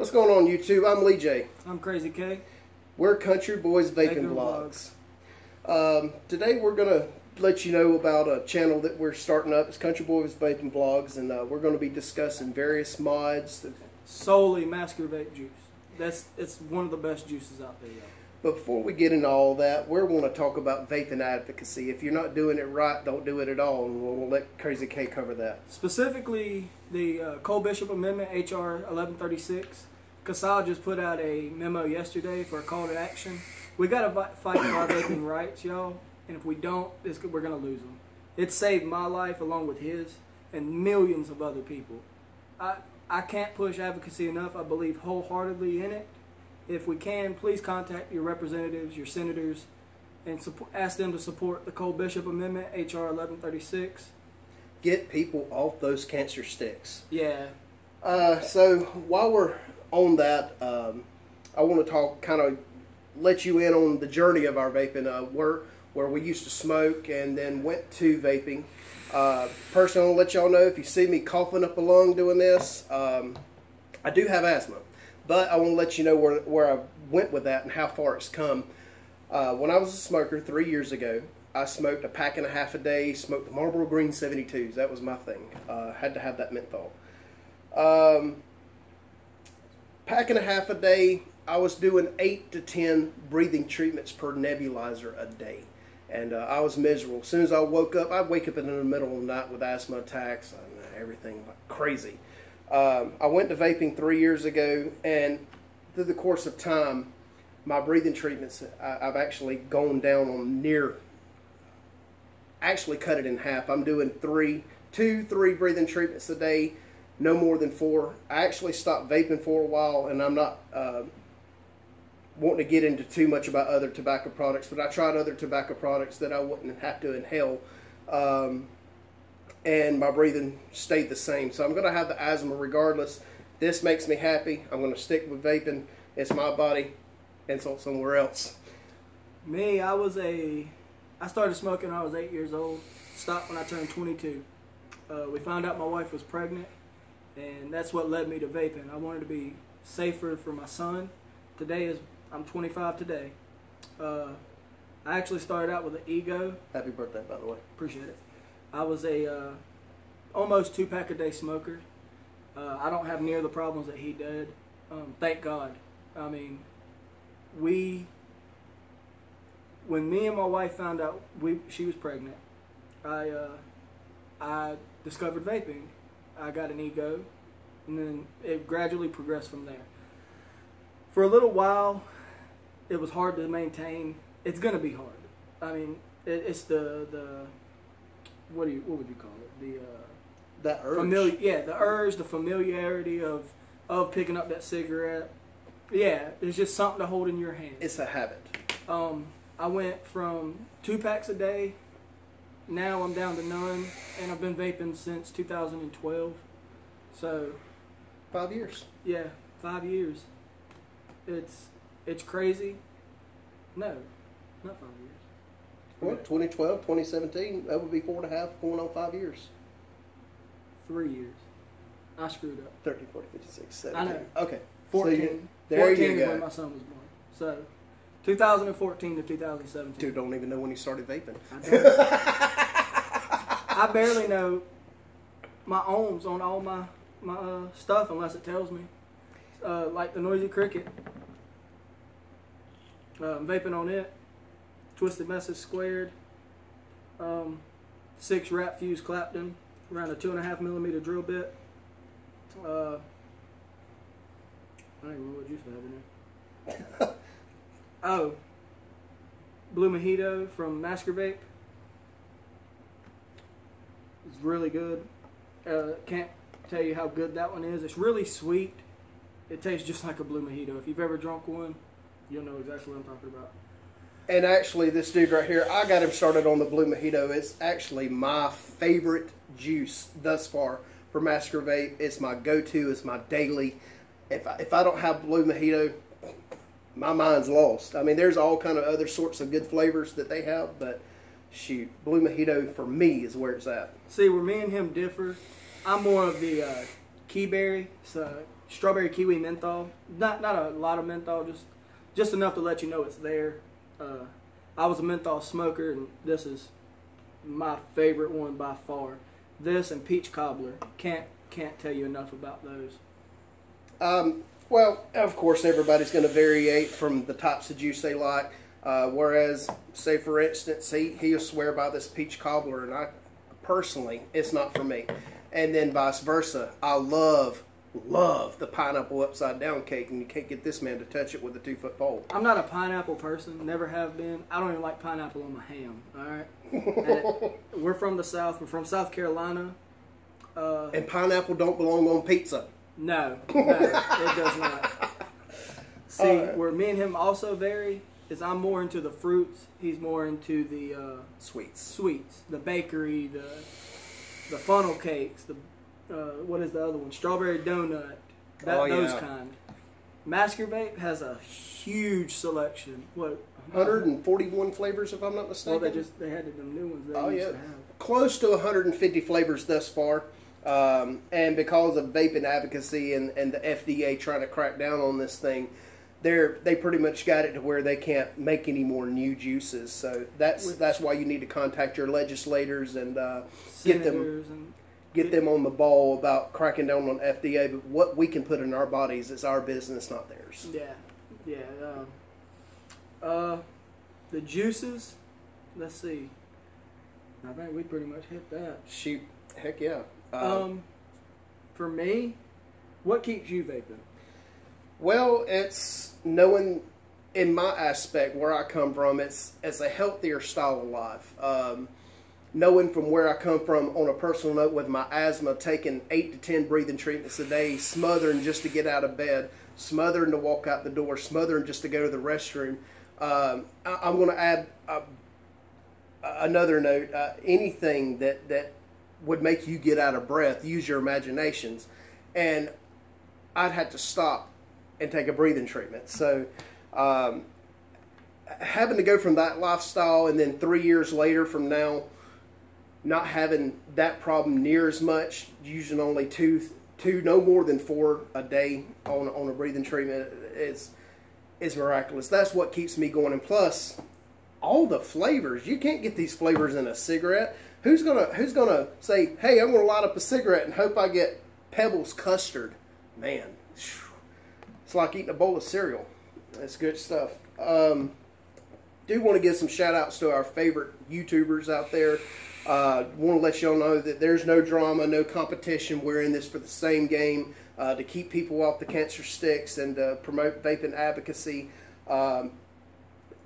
What's going on YouTube? I'm Lee J. I'm Krazy K. We're Kuntry-Boiz Vapin Vlogs. Today we're going to let you know about a channel that we're starting up. It's Kuntry-Boiz Vapin Vlogs, and we're going to be discussing various mods. Solely master vape juice. It's one of the best juices out there, y'all. But before we get into all that, we want to talk about vaping advocacy. If you're not doing it right, don't do it at all, and we'll let Krazy K cover that. Specifically, the Cole Bishop Amendment, H.R. 1136. Casal just put out a memo yesterday for a call to action. We got to fight for our vaping rights, y'all, and if we don't, we're going to lose them. It saved my life along with his and millions of other people. I can't push advocacy enough. I believe wholeheartedly in it. If we can, please contact your representatives, your senators, and ask them to support the Cole Bishop Amendment, H.R. 1136. Get people off those cancer sticks. Yeah. So while we're on that, I want to kind of let you in on the journey of our vaping. Where we used to smoke and then went to vaping. Personally, I'll let y'all know, if you see me coughing up a lung doing this, I do have asthma. But I want to let you know where I went with that and how far it's come. When I was a smoker 3 years ago, I smoked a pack and a half a day, smoked the Marlboro Green 72s. That was my thing. Had to have that menthol. Pack and a half a day, I was doing 8 to 10 breathing treatments per nebulizer a day. And I was miserable. As soon as I woke up, I'd wake up in the middle of the night with asthma attacks and everything like crazy. I went to vaping 3 years ago, and through the course of time, my breathing treatments, I've actually gone down on actually cut it in half. I'm doing 2, 3 breathing treatments a day, no more than 4. I actually stopped vaping for a while, and I'm not wanting to get into too much about other tobacco products, but I tried other tobacco products that I wouldn't have to inhale. And my breathing stayed the same. So I'm going to have the asthma regardless. This makes me happy. I'm going to stick with vaping. It's my body. Insult somewhere else. Me, I started smoking when I was 8 years old. Stopped when I turned 22. We found out my wife was pregnant, and that's what led me to vaping. I wanted to be safer for my son. I'm 25 today. I actually started out with an ego. Happy birthday, by the way. Appreciate it. I was a almost 2-pack a day smoker. I don't have near the problems that he did. Thank God. I mean, when me and my wife found out she was pregnant, I discovered vaping. I got an ego, and then it gradually progressed from there. For a little while, it was hard to maintain. It's gonna be hard. I mean, it's the what would you call it? That urge. The urge, the familiarity of picking up that cigarette. Yeah, it's just something to hold in your hand. It's a habit. I went from 2 packs a day. Now I'm down to none, and I've been vaping since 2012. So 5 years. Yeah, 5 years. It's crazy. No, not 5 years. What, 2012, 2017, that would be 4.5, going on 5 years. 3 years. I screwed up. 13, 14, 15, 16, 17. I know. Okay. 14. There 14 you is go. when my son was born. So, 2014 to 2017. Dude, don't even know when he started vaping. I barely know my ohms on all my stuff unless it tells me. Like the Noisy Cricket. I'm vaping on it. Twisted Message Squared. 6 Wrap Fuse Clapton. Around a 2.5mm drill bit. I don't even know what juice I have in there. Oh. Blue Mojito from Master Vape. It's really good. Can't tell you how good that one is. It's really sweet. It tastes just like a Blue Mojito. If you've ever drunk one, you'll know exactly what I'm talking about. And actually, this dude right here, I got him started on the Blue Mojito. It's actually my favorite juice thus far for Master Vape. It's my go-to. It's my daily. If I don't have Blue Mojito, my mind's lost. I mean, there's all kind of other sorts of good flavors that they have, but shoot, Blue Mojito for me is where it's at. See, where me and him differ, I'm more of the key berry. So strawberry kiwi menthol. Not a lot of menthol, just enough to let you know it's there. I was a menthol smoker, and this is my favorite one by far. This and peach cobbler. Can't tell you enough about those. Well, of course, everybody's going to variate from the types of juice they like. Whereas, say for instance, he'll swear by this peach cobbler, and I personally, it's not for me. And then vice versa. I love the pineapple upside down cake, and you can't get this man to touch it with a 2-foot pole. I'm not a pineapple person, never have been. I don't even like pineapple on my ham, all right? We're from the South. We're from South Carolina. And pineapple don't belong on pizza. No, it does not. See, where me and him also vary is I'm more into the fruits. He's more into the sweets, the bakery, the funnel cakes, the what is the other one? Strawberry donut. Those kind. Masker Vape has a huge selection. What? 141 flavors, if I'm not mistaken. Well, they had them new ones they used to have. Close to 150 flavors thus far. And because of vaping advocacy and the FDA trying to crack down on this thing, they pretty much got it to where they can't make any more new juices. So that's why you need to contact your legislators and get them on the ball about cracking down on FDA. But what we can put in our bodies is our business, not theirs. Yeah. The juices. Let's see. I think we pretty much hit that. Shoot, heck yeah. For me, what keeps you vaping? Well, it's knowing, in my aspect, where I come from, it's a healthier style of life. Knowing from where I come from on a personal note with my asthma, taking 8 to 10 breathing treatments a day, smothering just to get out of bed, smothering to walk out the door, smothering just to go to the restroom. I'm going to add another note. Anything that would make you get out of breath, use your imaginations. And I'd have to stop and take a breathing treatment. So having to go from that lifestyle and then 3 years later from now, not having that problem near as much, using only two, no more than 4 a day on a breathing treatment, is miraculous. That's what keeps me going. And plus, all the flavors. You can't get these flavors in a cigarette. Who's gonna say, hey, I'm gonna light up a cigarette and hope I get Pebbles custard? Man, it's like eating a bowl of cereal. That's good stuff. Do want to give some shout outs to our favorite YouTubers out there. Want to let y'all know that there's no drama, no competition. We're in this for the same game, to keep people off the cancer sticks and promote vaping advocacy. I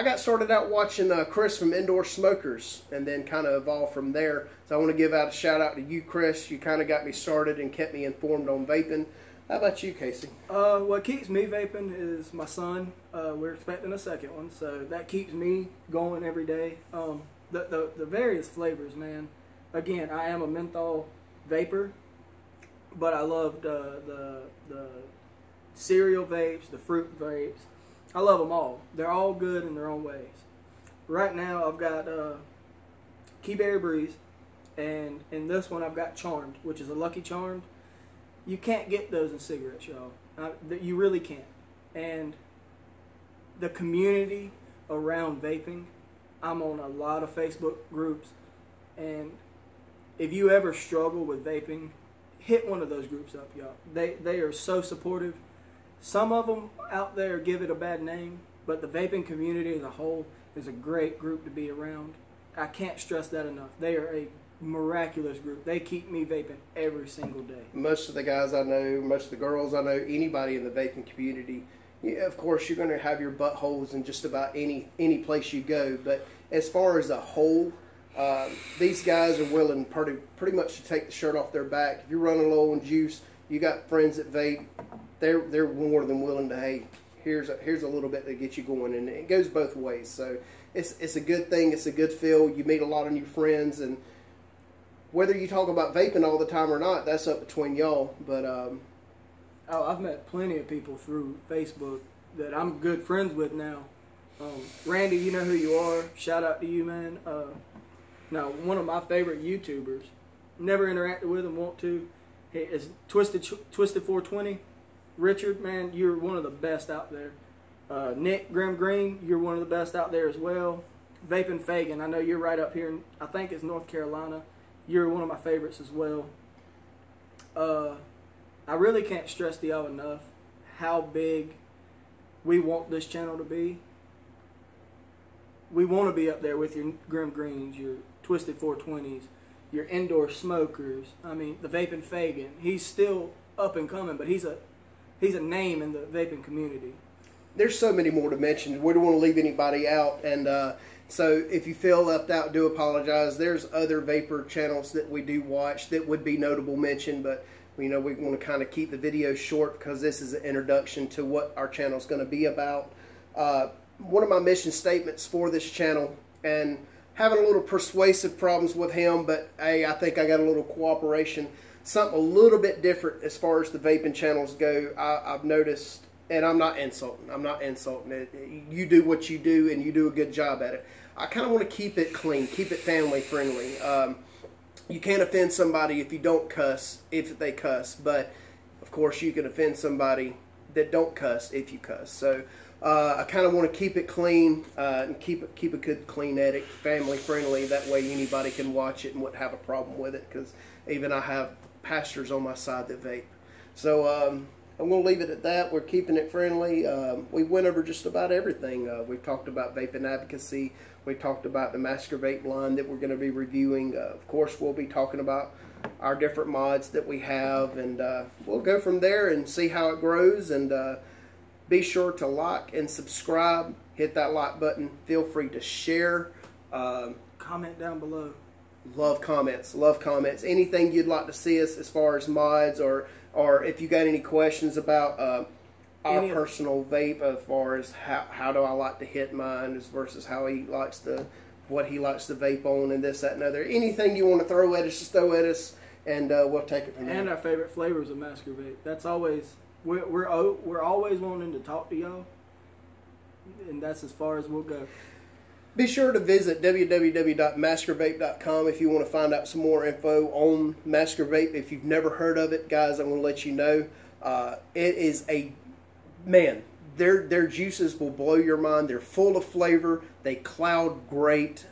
got started out watching Chris from Indoor Smokers and then kind of evolved from there. So I want to give out a shout out to you, Chris. You kind of got me started and kept me informed on vaping. How about you, Casey? What keeps me vaping is my son. We're expecting a second one, so that keeps me going every day. The various flavors, man. Again, I am a menthol vapor, but I love the cereal vapes, the fruit vapes. I love them all. They're all good in their own ways. Right now, I've got Key Berry Breeze, and in this one, I've got Charmed, which is a Lucky Charmed. You can't get those in cigarettes, y'all. You really can't. And the community around vaping, I'm on a lot of Facebook groups, and if you ever struggle with vaping, hit one of those groups up, y'all. They are so supportive. Some of them out there give it a bad name, but the vaping community as a whole is a great group to be around. I can't stress that enough. They are a miraculous group. They keep me vaping every single day. Most of the guys I know, most of the girls I know, anybody in the vaping community, yeah, of course you're going to have your buttholes in just about any place you go, but as far as a whole, these guys are willing pretty much to take the shirt off their back. If you're running low on juice, you got friends that vape, they're more than willing to, hey, here's a little bit to get you going, and it goes both ways. So it's a good thing. It's a good feel. You meet a lot of new friends, and whether you talk about vaping all the time or not, that's up between y'all. But I've met plenty of people through Facebook that I'm good friends with now. Randy, you know who you are. Shout out to you, man. Now, one of my favorite YouTubers. Never interacted with him, want to. Is Twisted 420. Richard, man, you're one of the best out there. Nick Grim Green, you're one of the best out there as well. Vaping Fagan, I know you're right up here in, I think it's North Carolina. You're one of my favorites as well. I really can't stress to y'all enough how big we want this channel to be. We want to be up there with your Grim Greens, your Twisted 420s, your indoor smokers. I mean, the Vaping Fagan. He's still up and coming, but he's a name in the vaping community. There's so many more to mention. We don't want to leave anybody out, and so if you feel left out, do apologize. There's other vapor channels that we do watch that would be notable mention, but we want to kind of keep the video short because this is an introduction to what our channel is going to be about. One of my mission statements for this channel, and having a little persuasive problems with him, but hey, I think I got a little cooperation. Something a little bit different as far as the vaping channels go. I've noticed, and I'm not insulting. I'm not insulting it. You do what you do, and you do a good job at it. I kind of want to keep it clean, keep it family friendly. You can't offend somebody if you don't cuss, if they cuss, but of course you can offend somebody that don't cuss if you cuss. So I kind of want to keep it clean and keep a good clean edit, family friendly. That way anybody can watch it and wouldn't have a problem with it, because even I have pastors on my side that vape. So I'm going to leave it at that. We're keeping it friendly. We went over just about everything. We talked about vaping advocacy. We talked about the Master Vape line that we're going to be reviewing. Of course, we'll be talking about our different mods that we have, and we'll go from there and see how it grows. And be sure to like and subscribe. Hit that like button. Feel free to share. Comment down below. Love comments. Love comments. Anything you'd like to see us as far as mods, or if you got any questions about our personal vape, as far as how do I like to hit mine versus how he likes to, what he likes to vape on, and this, that, and other. Anything you want to throw at us, just throw at us, and we'll take it from there. And our favorite flavors of Master Vape. That's always, we're always wanting to talk to y'all, and that's as far as we'll go. Be sure to visit www.maskervape.com if you want to find out some more info on Master Vape. If you've never heard of it, guys, I'm going to let you know. It is man, their juices will blow your mind. They're full of flavor. They cloud great.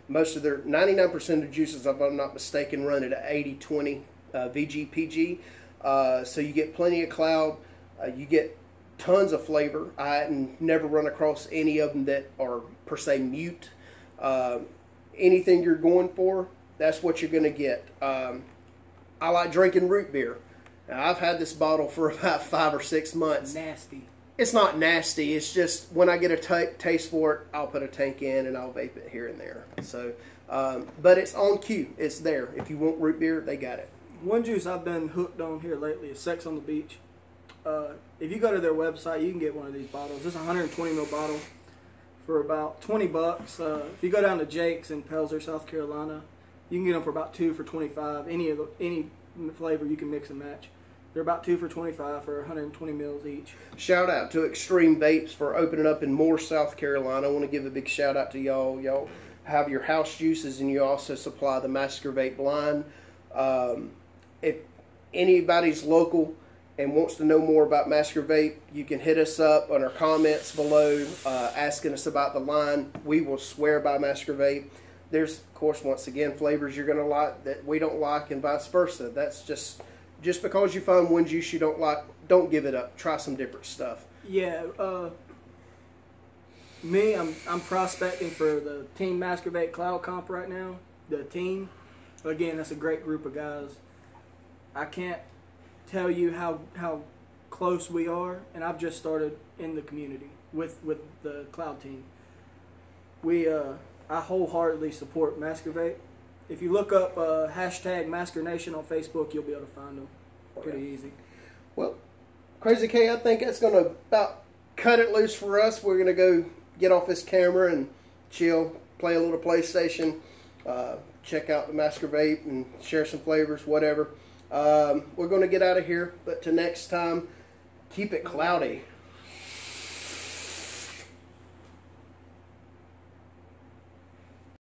Most of their 99% of juices, if I'm not mistaken, run at an 80-20 VGPG. So you get plenty of cloud. You get tons of flavor. I never run across any of them that are per se mute. Anything you're going for, that's what you're going to get. I like drinking root beer. Now, I've had this bottle for about 5 or 6 months. Nasty. It's not nasty. It's just when I get a taste for it, I'll put a tank in and I'll vape it here and there. So, but it's on cue. It's there. If you want root beer, they got it. One juice I've been hooked on here lately is Sex on the Beach. If you go to their website, you can get one of these bottles. It's a 120 ml bottle for about 20 bucks. If you go down to Jake's in Pelzer, South Carolina, you can get them for about 2 for 25. Any flavor you can mix and match. They're about 2 for 25 for 120 mils each. Shout out to Extreme Vapes for opening up in Moore, South Carolina. I want to give a big shout out to y'all. Y'all have your house juices, and you also supply the Master Vape line. If anybody's local and wants to know more about Master Vape, you can hit us up on our comments below asking us about the line. We will swear by Master Vape. There's, of course, once again, flavors you're going to like that we don't like, and vice versa. That's just because you find one juice you don't like, don't give it up. Try some different stuff. Yeah, me, I'm prospecting for the Team Master Vape Cloud Comp right now. The team, again, that's a great group of guys. I can't tell you how close we are, and I've just started in the community with the Cloud team. I wholeheartedly support Master Vape. If you look up hashtag Masker Nation on Facebook, you'll be able to find them pretty easy. Well, Krazy K, I think that's going to about cut it loose for us. We're going to go get off this camera and chill, play a little PlayStation, check out the Master Vape, and share some flavors, whatever. We're going to get out of here, but till next time, keep it cloudy.